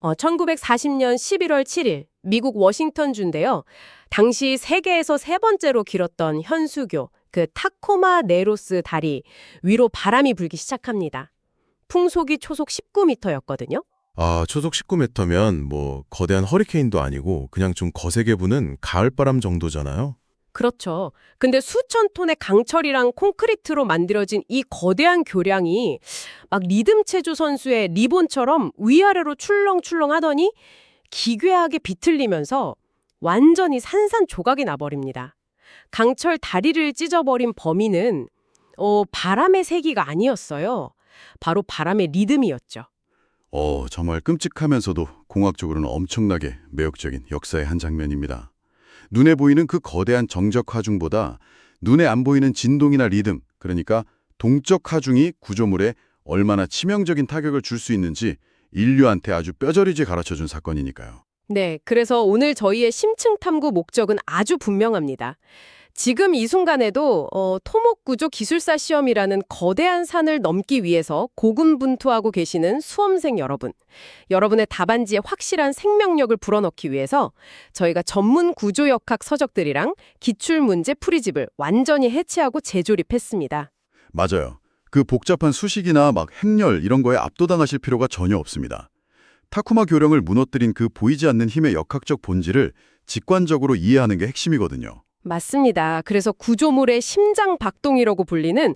1940년 11월 7일 미국 워싱턴주인데요. 당시 세계에서 세 번째로 길었던 현수교, 그 타코마 네로스 다리 위로 바람이 불기 시작합니다. 풍속이 초속 19m였거든요. 아, 초속 19m면 뭐 거대한 허리케인도 아니고 그냥 좀 거세게 부는 가을바람 정도잖아요. 그렇죠. 근데 수천 톤의 강철이랑 콘크리트로 만들어진 이 거대한 교량이 막 리듬 체조 선수의 리본처럼 위아래로 출렁출렁 하더니 기괴하게 비틀리면서 완전히 산산조각이 나버립니다. 강철 다리를 찢어버린 범인은 바람의 세기가 아니었어요. 바로 바람의 리듬이었죠. 정말 끔찍하면서도 공학적으로는 엄청나게 매혹적인 역사의 한 장면입니다. 눈에 보이는 그 거대한 정적 하중보다 눈에 안 보이는 진동이나 리듬, 그러니까 동적 하중이 구조물에 얼마나 치명적인 타격을 줄 수 있는지 인류한테 아주 뼈저리게 가르쳐준 사건이니까요. 네, 그래서 오늘 저희의 심층 탐구 목적은 아주 분명합니다. 지금 이 순간에도 토목구조 기술사 시험이라는 거대한 산을 넘기 위해서 고군분투하고 계시는 수험생 여러분, 여러분의 답안지에 확실한 생명력을 불어넣기 위해서 저희가 전문 구조역학 서적들이랑 기출문제 풀이집을 완전히 해체하고 재조립했습니다. 맞아요. 그 복잡한 수식이나 막 행렬 이런 거에 압도당하실 필요가 전혀 없습니다. 타쿠마 교령을 무너뜨린 그 보이지 않는 힘의 역학적 본질을 직관적으로 이해하는 게 핵심이거든요. 맞습니다. 그래서 구조물의 심장 박동이라고 불리는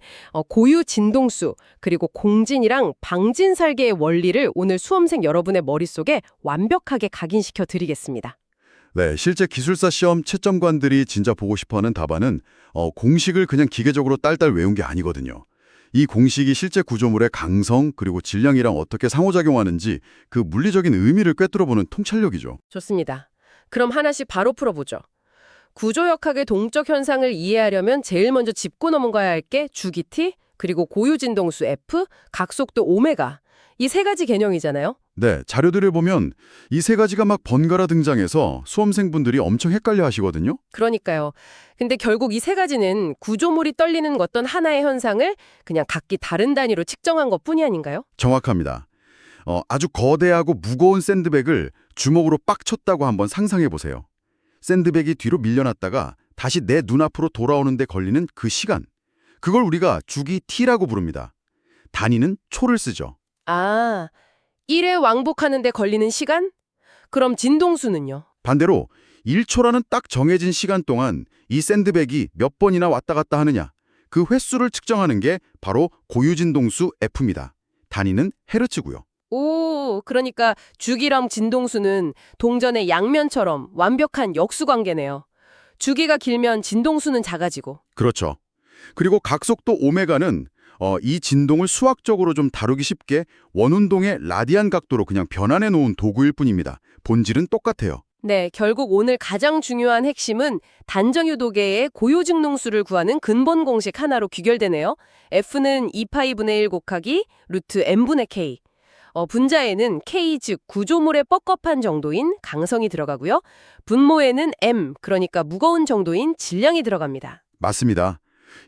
고유 진동수, 그리고 공진이랑 방진 설계의 원리를 오늘 수험생 여러분의 머릿속에 완벽하게 각인시켜 드리겠습니다. 네, 실제 기술사 시험 채점관들이 진짜 보고 싶어하는 답안은 공식을 그냥 기계적으로 딸딸 외운 게 아니거든요. 이 공식이 실제 구조물의 강성 그리고 질량이랑 어떻게 상호작용하는지 그 물리적인 의미를 꿰뚫어보는 통찰력이죠. 좋습니다. 그럼 하나씩 바로 풀어보죠. 구조역학의 동적 현상을 이해하려면 제일 먼저 짚고 넘어가야 할 게 주기 T, 그리고 고유진동수 F, 각속도 오메가. 이 세 가지 개념이잖아요. 네, 자료들을 보면 이 세 가지가 막 번갈아 등장해서 수험생분들이 엄청 헷갈려 하시거든요. 그러니까요. 근데 결국 이 세 가지는 구조물이 떨리는 어떤 하나의 현상을 그냥 각기 다른 단위로 측정한 것뿐이 아닌가요? 정확합니다. 아주 거대하고 무거운 샌드백을 주먹으로 빡 쳤다고 한번 상상해 보세요. 샌드백이 뒤로 밀려났다가 다시 내 눈앞으로 돌아오는데 걸리는 그 시간. 그걸 우리가 주기 T라고 부릅니다. 단위는 초를 쓰죠. 아, 1회 왕복하는 데 걸리는 시간? 그럼 진동수는요? 반대로 1초라는 딱 정해진 시간 동안 이 샌드백이 몇 번이나 왔다 갔다 하느냐. 그 횟수를 측정하는 게 바로 고유진동수 F입니다. 단위는 헤르츠고요. 오, 그러니까 주기랑 진동수는 동전의 양면처럼 완벽한 역수관계네요. 주기가 길면 진동수는 작아지고. 그렇죠. 그리고 각속도 오메가는 이 진동을 수학적으로 좀 다루기 쉽게 원운동의 라디안 각도로 그냥 변환해 놓은 도구일 뿐입니다. 본질은 똑같아요. 네, 결국 오늘 가장 중요한 핵심은 단정유도계의 고요직농수를 구하는 근본 공식 하나로 귀결되네요. F는 2파이분의 1 곱하기 루트 n분의 k. 분자에는 k, 즉 구조물의 뻑뻑한 정도인 강성이 들어가고요. 분모에는 m, 그러니까 무거운 정도인 질량이 들어갑니다. 맞습니다.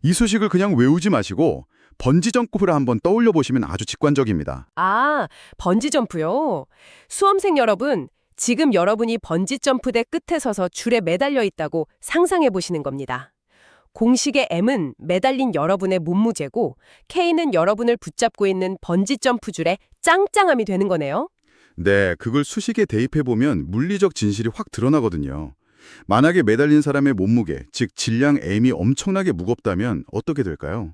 이 수식을 그냥 외우지 마시고 번지점프를 한번 떠올려 보시면 아주 직관적입니다. 아, 번지점프요. 수험생 여러분, 지금 여러분이 번지점프대 끝에 서서 줄에 매달려 있다고 상상해 보시는 겁니다. 공식의 M은 매달린 여러분의 몸무게고 K는 여러분을 붙잡고 있는 번지점프 줄의 짱짱함이 되는 거네요. 네, 그걸 수식에 대입해보면 물리적 진실이 확 드러나거든요. 만약에 매달린 사람의 몸무게, 즉 질량 M이 엄청나게 무겁다면 어떻게 될까요?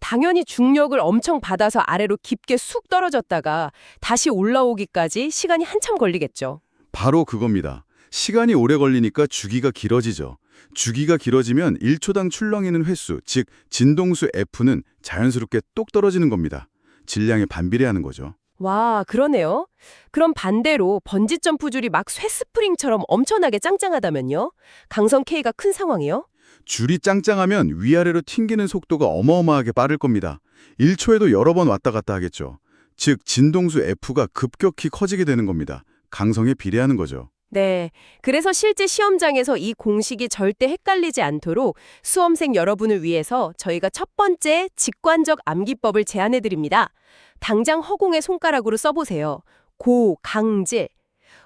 당연히 중력을 엄청 받아서 아래로 깊게 쑥 떨어졌다가 다시 올라오기까지 시간이 한참 걸리겠죠. 바로 그겁니다. 시간이 오래 걸리니까 주기가 길어지죠. 주기가 길어지면 1초당 출렁이는 횟수, 즉 진동수 F는 자연스럽게 똑 떨어지는 겁니다. 질량에 반비례하는 거죠. 와, 그러네요. 그럼 반대로 번지점프 줄이 막 쇠스프링처럼 엄청나게 짱짱하다면요? 강성 K가 큰 상황이요? 줄이 짱짱하면 위아래로 튕기는 속도가 어마어마하게 빠를 겁니다. 1초에도 여러 번 왔다 갔다 하겠죠. 즉 진동수 F가 급격히 커지게 되는 겁니다. 강성에 비례하는 거죠. 네, 그래서 실제 시험장에서 이 공식이 절대 헷갈리지 않도록 수험생 여러분을 위해서 저희가 첫 번째 직관적 암기법을 제안해 드립니다. 당장 허공에 손가락으로 써보세요. 고강질.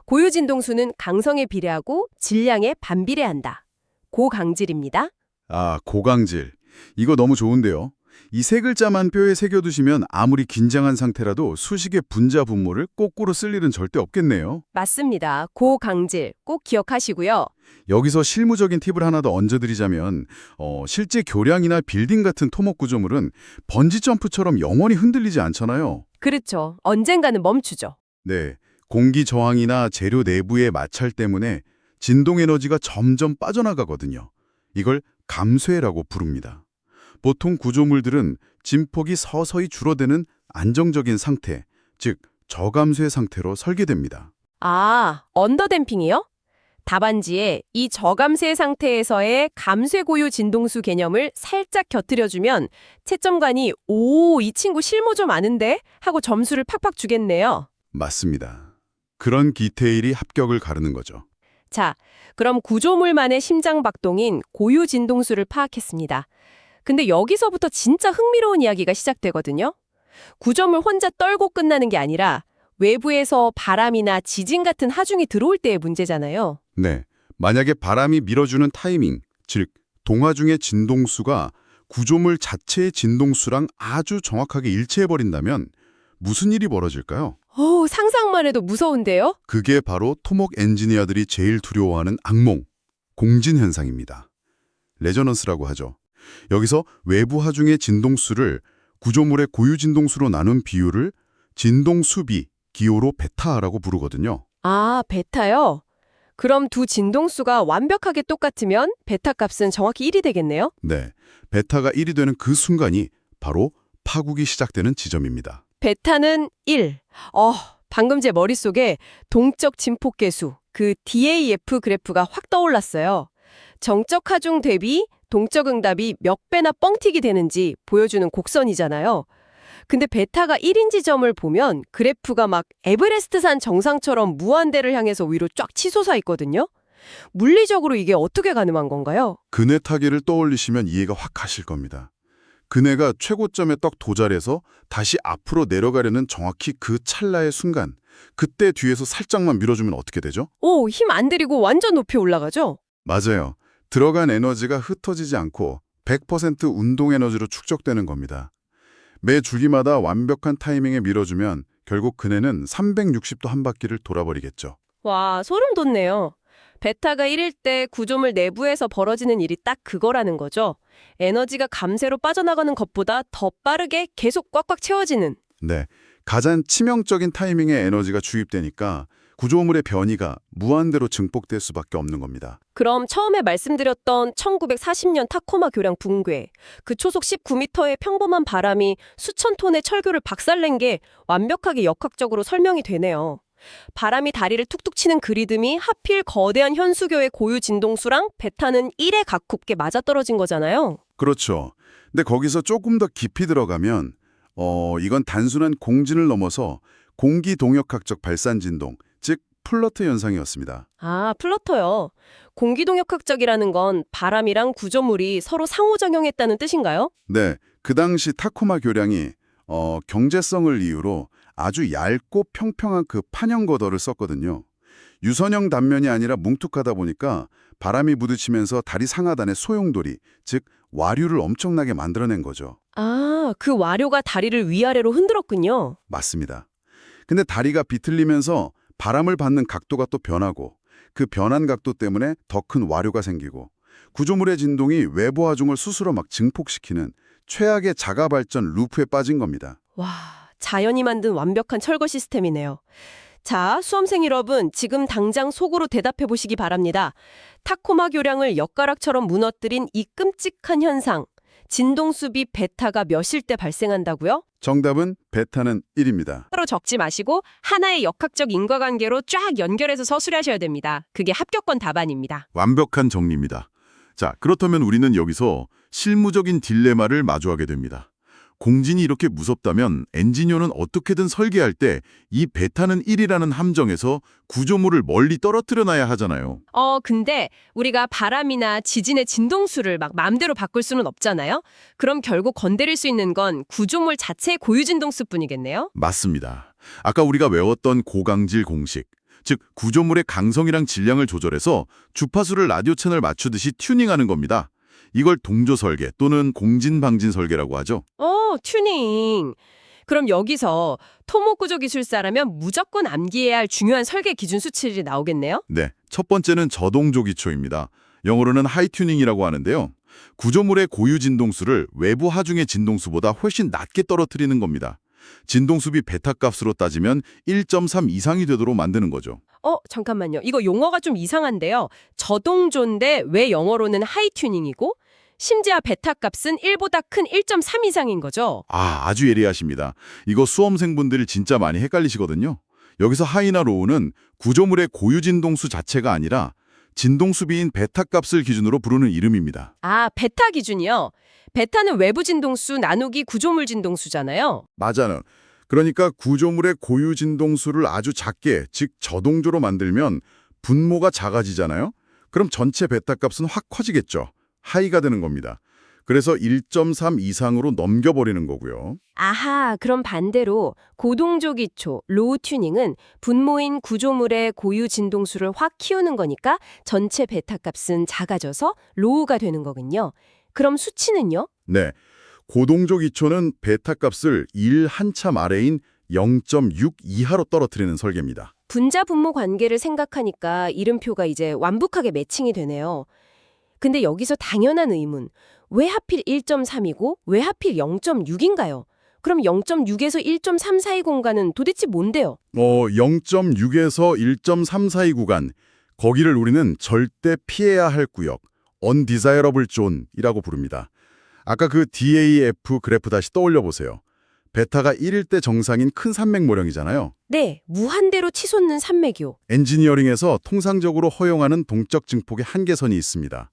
고유진동수는 강성에 비례하고 질량에 반비례한다. 고강질입니다. 아, 고강질. 이거 너무 좋은데요. 이 세 글자만 뼈에 새겨두시면 아무리 긴장한 상태라도 수식의 분자 분모를 거꾸로 쓸 일은 절대 없겠네요. 맞습니다. 고강질 꼭 기억하시고요. 여기서 실무적인 팁을 하나 더 얹어드리자면 실제 교량이나 빌딩 같은 토목 구조물은 번지 점프처럼 영원히 흔들리지 않잖아요. 그렇죠. 언젠가는 멈추죠. 네, 공기 저항이나 재료 내부의 마찰 때문에 진동 에너지가 점점 빠져나가거든요. 이걸 감쇄라고 부릅니다. 보통 구조물들은 진폭이 서서히 줄어드는 안정적인 상태, 즉 저감쇄 상태로 설계됩니다. 아, 언더댐핑이요? 답안지에 이 저감쇄 상태에서의 감쇄 고유 진동수 개념을 살짝 곁들여주면 채점관이 오, 이 친구 실무 좀 아는데? 하고 점수를 팍팍 주겠네요. 맞습니다. 그런 디테일이 합격을 가르는 거죠. 자, 그럼 구조물만의 심장박동인 고유 진동수를 파악했습니다. 근데 여기서부터 진짜 흥미로운 이야기가 시작되거든요. 구조물 혼자 떨고 끝나는 게 아니라 외부에서 바람이나 지진 같은 하중이 들어올 때의 문제잖아요. 네, 만약에 바람이 밀어주는 타이밍, 즉 동하중의 진동수가 구조물 자체의 진동수랑 아주 정확하게 일치해버린다면 무슨 일이 벌어질까요? 오, 상상만 해도 무서운데요? 그게 바로 토목 엔지니어들이 제일 두려워하는 악몽, 공진 현상입니다. 레저넌스라고 하죠. 여기서 외부 하중의 진동수를 구조물의 고유 진동수로 나눈 비율을 진동수비, 기호로 베타라고 부르거든요. 아, 베타요? 그럼 두 진동수가 완벽하게 똑같으면 베타 값은 정확히 1이 되겠네요? 네, 베타가 1이 되는 그 순간이 바로 파국이 시작되는 지점입니다. 베타는 1. 방금 제 머릿속에 동적 진폭계수, 그 DAF 그래프가 확 떠올랐어요. 정적 하중 대비 동적 응답이 몇 배나 뻥튀기 되는지 보여주는 곡선이잖아요. 근데 베타가 1인 지점을 보면 그래프가 막 에베레스트산 정상처럼 무한대를 향해서 위로 쫙 치솟아 있거든요. 물리적으로 이게 어떻게 가능한 건가요? 그네 타기를 떠올리시면 이해가 확 가실 겁니다. 그네가 최고점에 딱 도달해서 다시 앞으로 내려가려는 정확히 그 찰나의 순간, 그때 뒤에서 살짝만 밀어주면 어떻게 되죠? 오, 힘 안 들이고 완전 높이 올라가죠? 맞아요. 들어간 에너지가 흩어지지 않고 100% 운동 에너지로 축적되는 겁니다. 매 줄기마다 완벽한 타이밍에 밀어주면 결국 그네는 360도 한 바퀴를 돌아버리겠죠. 와, 소름 돋네요. 베타가 1일 때 구조물 내부에서 벌어지는 일이 딱 그거라는 거죠. 에너지가 감쇄로 빠져나가는 것보다 더 빠르게 계속 꽉꽉 채워지는. 네, 가장 치명적인 타이밍에 에너지가 주입되니까 구조물의 변이가 무한대로 증폭될 수밖에 없는 겁니다. 그럼 처음에 말씀드렸던 1940년 타코마 교량 붕괴, 그 초속 19m의 평범한 바람이 수천 톤의 철교를 박살낸 게 완벽하게 역학적으로 설명이 되네요. 바람이 다리를 툭툭 치는 그 리듬이 하필 거대한 현수교의 고유 진동수랑 베타는 1에 가깝게 맞아떨어진 거잖아요. 그렇죠. 근데 거기서 조금 더 깊이 들어가면 이건 단순한 공진을 넘어서 공기 동역학적 발산 진동, 즉 플러트 현상이었습니다. 아, 플러터요. 공기동역학적이라는 건 바람이랑 구조물이 서로 상호작용했다는 뜻인가요? 네, 그 당시 타코마 교량이 경제성을 이유로 아주 얇고 평평한 그 판형 거더를 썼거든요. 유선형 단면이 아니라 뭉툭하다 보니까 바람이 부딪히면서 다리 상하단의 소용돌이, 즉 와류를 엄청나게 만들어낸 거죠. 아, 그 와류가 다리를 위아래로 흔들었군요. 맞습니다. 근데 다리가 비틀리면서 바람을 받는 각도가 또 변하고 그 변한 각도 때문에 더 큰 와류가 생기고 구조물의 진동이 외부 하중을 스스로 막 증폭시키는 최악의 자가 발전 루프에 빠진 겁니다. 와, 자연이 만든 완벽한 철거 시스템이네요. 자, 수험생 여러분, 지금 당장 속으로 대답해 보시기 바랍니다. 타코마 교량을 엿가락처럼 무너뜨린 이 끔찍한 현상, 진동수비 베타가 몇일 때 발생한다고요? 정답은 베타는 1입니다. 따로 적지 마시고 하나의 역학적 인과관계로 쫙 연결해서 서술하셔야 됩니다. 그게 합격권 답안입니다. 완벽한 정리입니다. 자, 그렇다면 우리는 여기서 실무적인 딜레마를 마주하게 됩니다. 공진이 이렇게 무섭다면 엔지니어는 어떻게든 설계할 때 이 베타는 1이라는 함정에서 구조물을 멀리 떨어뜨려 놔야 하잖아요. 근데 우리가 바람이나 지진의 진동수를 막 마음대로 바꿀 수는 없잖아요. 그럼 결국 건드릴 수 있는 건 구조물 자체의 고유 진동수뿐이겠네요. 맞습니다. 아까 우리가 외웠던 고강질 공식, 즉 구조물의 강성이랑 질량을 조절해서 주파수를 라디오 채널 맞추듯이 튜닝하는 겁니다. 이걸 동조 설계 또는 공진방진 설계라고 하죠. 튜닝. 그럼 여기서 토목구조 기술사라면 무조건 암기해야 할 중요한 설계 기준 수치들이 나오겠네요? 네, 첫 번째는 저동조 기초입니다. 영어로는 하이튜닝이라고 하는데요. 구조물의 고유 진동수를 외부 하중의 진동수보다 훨씬 낮게 떨어뜨리는 겁니다. 진동수비 베타 값으로 따지면 1.3 이상이 되도록 만드는 거죠. 잠깐만요. 이거 용어가 좀 이상한데요. 저동조인데 왜 영어로는 하이튜닝이고 심지어 베타 값은 1보다 큰 1.3 이상인 거죠? 아주 예리하십니다. 이거 수험생분들이 진짜 많이 헷갈리시거든요. 여기서 하이나 로우는 구조물의 고유 진동수 자체가 아니라 진동수비인 베타 값을 기준으로 부르는 이름입니다. 베타 기준이요? 베타는 외부 진동수 나누기 구조물 진동수잖아요. 맞아요. 그러니까 구조물의 고유 진동수를 아주 작게, 즉 저동조로 만들면 분모가 작아지잖아요. 그럼 전체 베타 값은 확 커지겠죠. 하이가 되는 겁니다. 그래서 1.3 이상으로 넘겨버리는 거고요. 그럼 반대로 고동조 기초, 로우 튜닝은 분모인 구조물의 고유 진동수를 확 키우는 거니까 전체 베타 값은 작아져서 로우가 되는 거군요. 그럼 수치는요? 네, 고동조 기초는 베타 값을 1 한참 아래인 0.6 이하로 떨어뜨리는 설계입니다. 분자 분모 관계를 생각하니까 이름표가 이제 완벽하게 매칭이 되네요. 근데 여기서 당연한 의문, 왜 하필 1.3이고 왜 하필 0.6인가요? 그럼 0.6에서 1.3 사이 공간은 도대체 뭔데요? 0.6에서 1.3 사이 구간, 거기를 우리는 절대 피해야 할 구역, undesirable zone이라고 부릅니다. 아까 그 DAF 그래프 다시 떠올려 보세요. 베타가 1일 때 정상인 큰 산맥 모형이잖아요. 네, 무한대로 치솟는 산맥이요. 엔지니어링에서 통상적으로 허용하는 동적 증폭의 한계선이 있습니다.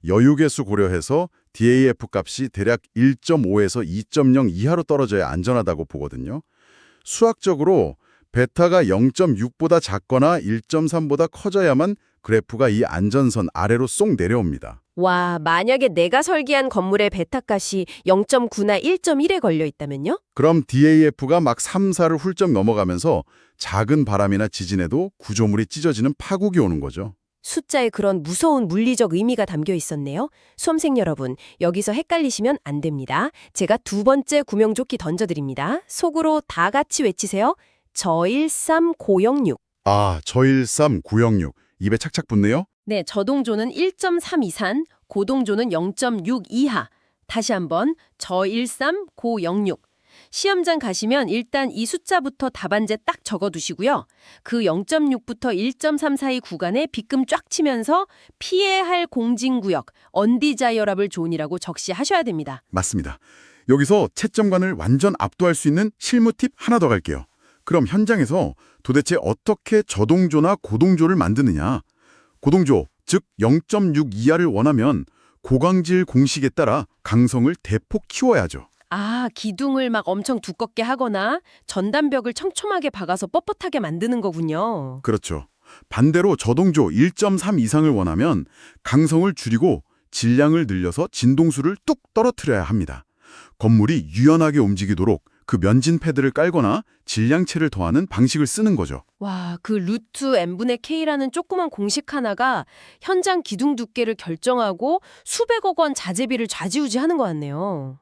여유계수 고려해서 DAF 값이 대략 1.5에서 2.0 이하로 떨어져야 안전하다고 보거든요. 수학적으로 베타가 0.6보다 작거나 1.3보다 커져야만 그래프가 이 안전선 아래로 쏙 내려옵니다. 와, 만약에 내가 설계한 건물의 베타 값이 0.9나 1.1에 걸려 있다면요? 그럼 DAF가 막 3, 4를 훌쩍 넘어가면서 작은 바람이나 지진에도 구조물이 찢어지는 파국이 오는 거죠. 숫자에 그런 무서운 물리적 의미가 담겨 있었네요. 수험생 여러분, 여기서 헷갈리시면 안 됩니다. 제가 두 번째 구명조끼 던져드립니다. 속으로 다 같이 외치세요. 저13 고영육. 저13 906. 입에 착착 붙네요. 네, 저동조는 1.3 이상, 고동조는 0.6 이하. 다시 한번 저13 고영육. 시험장 가시면 일단 이 숫자부터 답안지에 딱 적어두시고요. 그 0.6부터 1.3 사이 구간에 빗금 쫙 치면서 피해야 할 공진구역, undesirable zone이라고 적시하셔야 됩니다. 맞습니다. 여기서 채점관을 완전 압도할 수 있는 실무 팁 하나 더 갈게요. 그럼 현장에서 도대체 어떻게 저동조나 고동조를 만드느냐? 고동조, 즉 0.6 이하를 원하면 고강질 공식에 따라 강성을 대폭 키워야죠. 기둥을 막 엄청 두껍게 하거나 전단벽을 촘촘하게 박아서 뻣뻣하게 만드는 거군요. 그렇죠. 반대로 저동조 1.3 이상을 원하면 강성을 줄이고 질량을 늘려서 진동수를 뚝 떨어뜨려야 합니다. 건물이 유연하게 움직이도록 그 면진 패드를 깔거나 질량체를 더하는 방식을 쓰는 거죠. 와, 그 루트 n분의 k라는 조그만 공식 하나가 현장 기둥 두께를 결정하고 수백억 원 자재비를 좌지우지하는 것 같네요.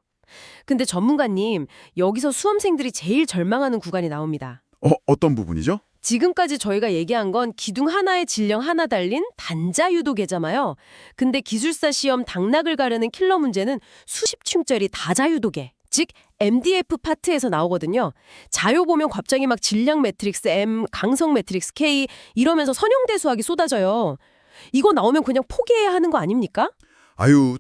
근데 전문가님, 여기서 수험생들이 제일 절망하는 구간이 나옵니다. 어떤 부분이죠? 지금까지 저희가 얘기한 건 기둥 하나에 질량 하나 달린 단자유도계잖아요. 근데 기술사 시험 당락을 가르는 킬러 문제는 수십 층짜리 다자유도계, 즉 MDF 파트에서 나오거든요. 자료 보면 갑자기 막 질량 매트릭스 M, 강성 매트릭스 K 이러면서 선형대수학이 쏟아져요. 이거 나오면 그냥 포기해야 하는 거 아닙니까?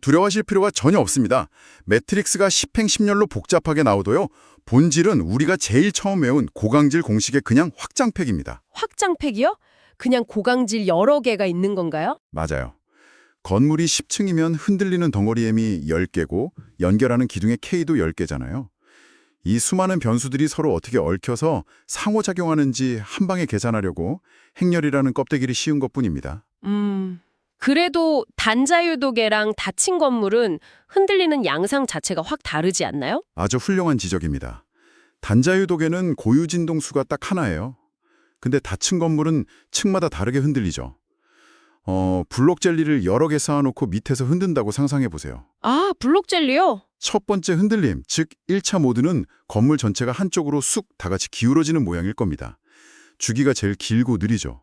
두려워하실 필요가 전혀 없습니다. 매트릭스가 십행십렬로 복잡하게 나오도요. 본질은 우리가 제일 처음 외운 고강질 공식의 그냥 확장팩입니다. 확장팩이요? 그냥 고강질 여러 개가 있는 건가요? 맞아요. 건물이 10층이면 흔들리는 덩어리 M이 10개고 연결하는 기둥의 K도 10개잖아요. 이 수많은 변수들이 서로 어떻게 얽혀서 상호작용하는지 한 방에 계산하려고 행렬이라는 껍데기를 씌운 것뿐입니다. 그래도 단자유도계랑 닫힌 건물은 흔들리는 양상 자체가 확 다르지 않나요? 아주 훌륭한 지적입니다. 단자유독에는 고유 진동수가 딱 하나예요. 근데 닫힌 건물은 층마다 다르게 흔들리죠. 블록 젤리를 여러 개 쌓아놓고 밑에서 흔든다고 상상해 보세요. 아, 블록 젤리요? 첫 번째 흔들림, 즉 1차 모드는 건물 전체가 한쪽으로 쑥 다 같이 기울어지는 모양일 겁니다. 주기가 제일 길고 느리죠.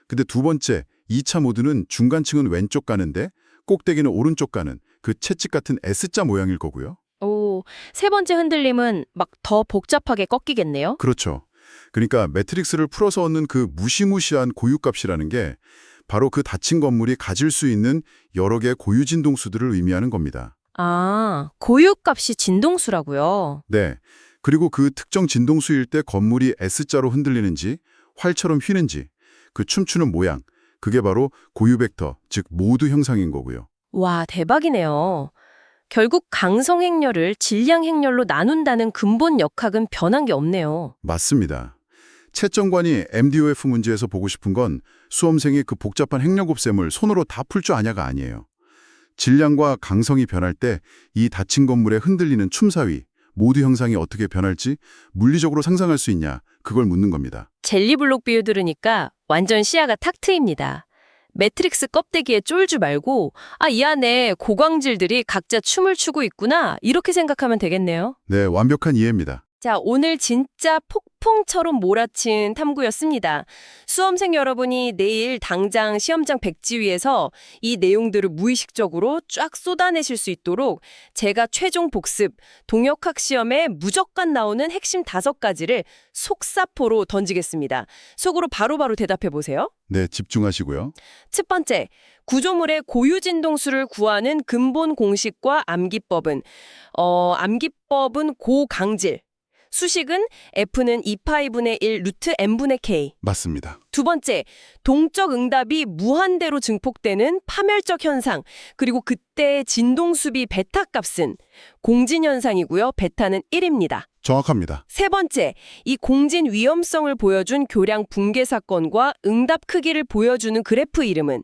근데 두 번째, 2차 모드는 중간층은 왼쪽 가는데 꼭대기는 오른쪽 가는 그 채찍 같은 S자 모양일 거고요. 오, 세 번째 흔들림은 막 더 복잡하게 꺾이겠네요. 그렇죠. 그러니까 매트릭스를 풀어서 얻는 그 무시무시한 고유값이라는 게 바로 그 닫힌 건물이 가질 수 있는 여러 개의 고유 진동수들을 의미하는 겁니다. 아, 고유값이 진동수라고요. 네. 그리고 그 특정 진동수일 때 건물이 S자로 흔들리는지 활처럼 휘는지 그 춤추는 모양, 그게 바로 고유 벡터, 즉 모드 형상인 거고요. 와, 대박이네요. 결국 강성 행렬을 질량 행렬로 나눈다는 근본 역학은 변한 게 없네요. 맞습니다. 채점관이 MDOF 문제에서 보고 싶은 건 수험생이 그 복잡한 행렬 곱셈을 손으로 다 풀 줄 아냐가 아니에요. 질량과 강성이 변할 때 이 닫힌 건물에 흔들리는 춤사위, 모드 형상이 어떻게 변할지 물리적으로 상상할 수 있냐, 그걸 묻는 겁니다. 젤리블록 비유 들으니까 완전 시야가 탁 트입니다. 매트릭스 껍데기에 쫄지 말고 이 안에 고광질들이 각자 춤을 추고 있구나 이렇게 생각하면 되겠네요. 네, 완벽한 이해입니다. 자, 오늘 진짜 폭풍처럼 몰아친 탐구였습니다. 수험생 여러분이 내일 당장 시험장 백지 위에서 이 내용들을 무의식적으로 쫙 쏟아내실 수 있도록 제가 최종 복습, 동역학 시험에 무조건 나오는 핵심 5가지를 속사포로 던지겠습니다. 속으로 바로바로 대답해 보세요. 네, 집중하시고요. 첫 번째, 구조물의 고유 진동수를 구하는 근본 공식과 암기법은 암기법은 고강질. 수식은 F는 2파이분의 1 루트 N분의 K. 맞습니다. 두 번째, 동적 응답이 무한대로 증폭되는 파멸적 현상, 그리고 그때의 진동수비 베타 값은 공진 현상이고요. 베타는 1입니다. 정확합니다. 세 번째, 이 공진 위험성을 보여준 교량 붕괴 사건과 응답 크기를 보여주는 그래프 이름은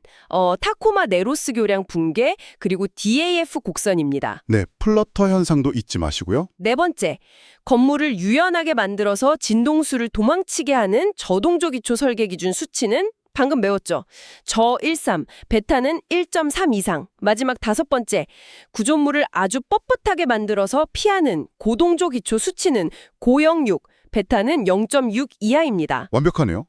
타코마 네로스 교량 붕괴 그리고 DAF 곡선입니다. 네, 플러터 현상도 잊지 마시고요. 네 번째, 건물을 유연하게 만들어서 진동수를 도망치게 하는 저동조 기초 설계 기준 수치는 방금 배웠죠. 저 13, 베타는 1.3 이상. 마지막 5번째, 구조물을 아주 뻣뻣하게 만들어서 피하는 고동조 기초 수치는 고영육, 베타는 0.6 이하입니다. 완벽하네요.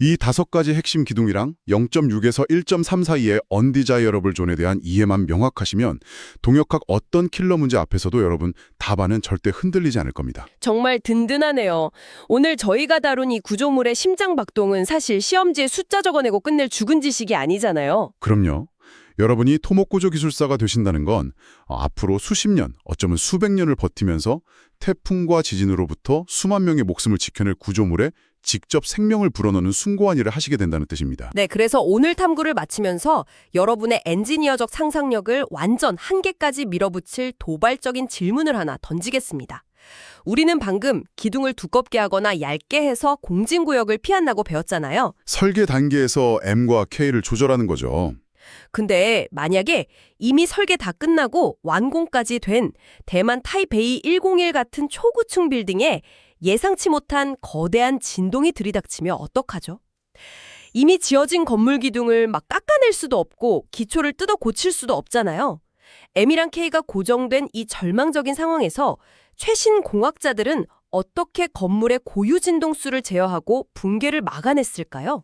이 5가지 핵심 기둥이랑 0.6에서 1.3 사이의 언디자이어러블 존에 대한 이해만 명확하시면 동역학 어떤 킬러 문제 앞에서도 여러분 답안은 절대 흔들리지 않을 겁니다. 정말 든든하네요. 오늘 저희가 다룬 이 구조물의 심장 박동은 사실 시험지에 숫자 적어내고 끝낼 죽은 지식이 아니잖아요. 그럼요. 여러분이 토목구조 기술사가 되신다는 건 앞으로 수십 년, 어쩌면 수백 년을 버티면서 태풍과 지진으로부터 수만 명의 목숨을 지켜낼 구조물에 직접 생명을 불어넣는 숭고한 일을 하시게 된다는 뜻입니다. 네, 그래서 오늘 탐구를 마치면서 여러분의 엔지니어적 상상력을 완전 한계까지 밀어붙일 도발적인 질문을 하나 던지겠습니다. 우리는 방금 기둥을 두껍게 하거나 얇게 해서 공진구역을 피한다고 배웠잖아요. 설계 단계에서 M과 K를 조절하는 거죠. 근데 만약에 이미 설계 다 끝나고 완공까지 된 대만 타이베이 101 같은 초고층 빌딩에 예상치 못한 거대한 진동이 들이닥치면 어떡하죠? 이미 지어진 건물 기둥을 막 깎아낼 수도 없고 기초를 뜯어 고칠 수도 없잖아요. M이랑 K가 고정된 이 절망적인 상황에서 최신 공학자들은 어떻게 건물의 고유 진동수를 제어하고 붕괴를 막아냈을까요?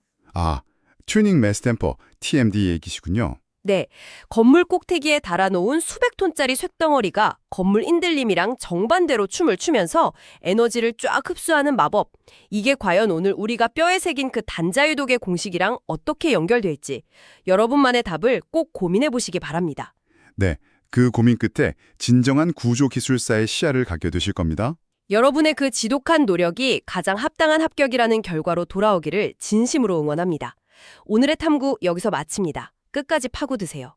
튜닝 매스 템퍼, TMD 얘기시군요. 네, 건물 꼭대기에 달아놓은 수백 톤짜리 쇳덩어리가 건물 흔들림이랑 정반대로 춤을 추면서 에너지를 쫙 흡수하는 마법. 이게 과연 오늘 우리가 뼈에 새긴 그 단자유독의 공식이랑 어떻게 연결될지 여러분만의 답을 꼭 고민해 보시기 바랍니다. 네, 그 고민 끝에 진정한 구조기술사의 시야를 갖게 되실 겁니다. 여러분의 그 지독한 노력이 가장 합당한 합격이라는 결과로 돌아오기를 진심으로 응원합니다. 오늘의 탐구 여기서 마칩니다. 끝까지 파고드세요.